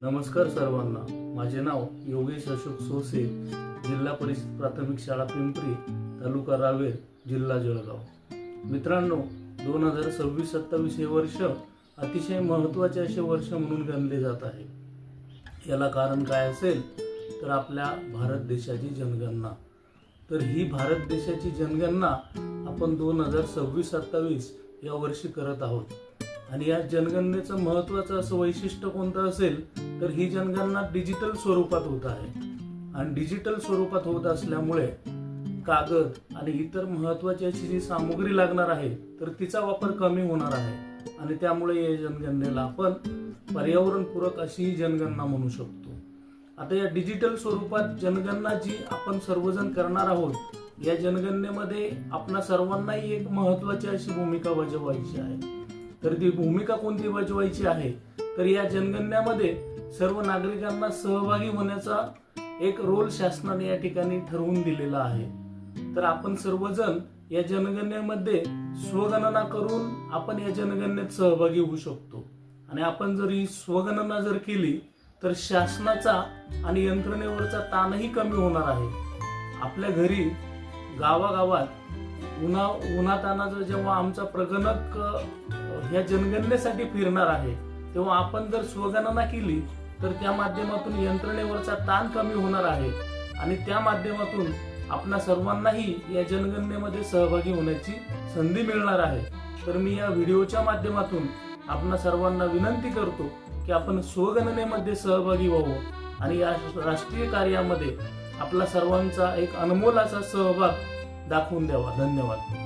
नमस्कार सर्वांना. माझे नाव योगेश अशोक सोसे, जिल्हा परिषद प्राथमिक शाळा पिंपरी, तालुका रावेर, जिल्हा जळगाव. मित्रांनो, 2026-27 हे वर्ष अतिशय महत्त्वाचे असे वर्ष म्हणून गणले जात आहे. याला कारण काय असेल तर आपल्या भारत देशाची जनगणना. तर ही भारत देशाची जनगणना आपण 2026-27 या वर्षी करत आहोत. आणि या जनगणनेचं महत्त्वाचं असं वैशिष्ट्य कोणतं असेल तर ही जनगणना डिजिटल स्वरूपात होत आहे. आणि डिजिटल स्वरूपात होत असल्यामुळे कागद आणि इतर महत्त्वाची अशी जी सामुग्री लागणार आहे तर तिचा वापर कमी होणार आहे. आणि त्यामुळे या जनगणनेला आपण पर्यावरणपूरक अशी ही जनगणना म्हणू शकतो. आता या डिजिटल स्वरूपात जनगणना जी आपण सर्वजण करणार आहोत, या जनगणनेमध्ये आपणा सर्वांनाही एक महत्त्वाची अशी भूमिका बजावायची आहे. तर ती भूमिका कोणती बजावायची आहे तर या जनगणनेमध्ये सर्व नागरिकांना सहभागी होण्याचा एक रोल शासनाने या ठिकाणी ठरवून दिलेला आहे. तर आपण सर्वजण या जनगणनेमध्ये स्वगणना करून आपण या जनगणनेत सहभागी होऊ शकतो. आणि आपण जर ही स्वगणना जर केली तर शासनाचा आणि यंत्रणेवरचा ताणही कमी होणार आहे. आपल्या घरी गावागावात उन्हातानाचं जेव्हा आमचा प्रगणक ह्या जनगणनेसाठी फिरणार आहे तेव्हा आपण जर स्वगणना केली तर त्या माध्यमातून यंत्रणेवरचा ताण कमी होणार आहे. आणि त्या माध्यमातून आपणा सर्वांनाही या जनगणनेमध्ये सहभागी होण्याची संधी मिळणार आहे. तर मी या व्हिडिओच्या माध्यमातून आपणा सर्वांना विनंती करतो की आपण स्वगणनेमध्ये सहभागी व्हावं आणि या राष्ट्रीय कार्यामध्ये आपला सर्वांचा एक अनमोल असा सहभाग दाखवून द्यावा. धन्यवाद.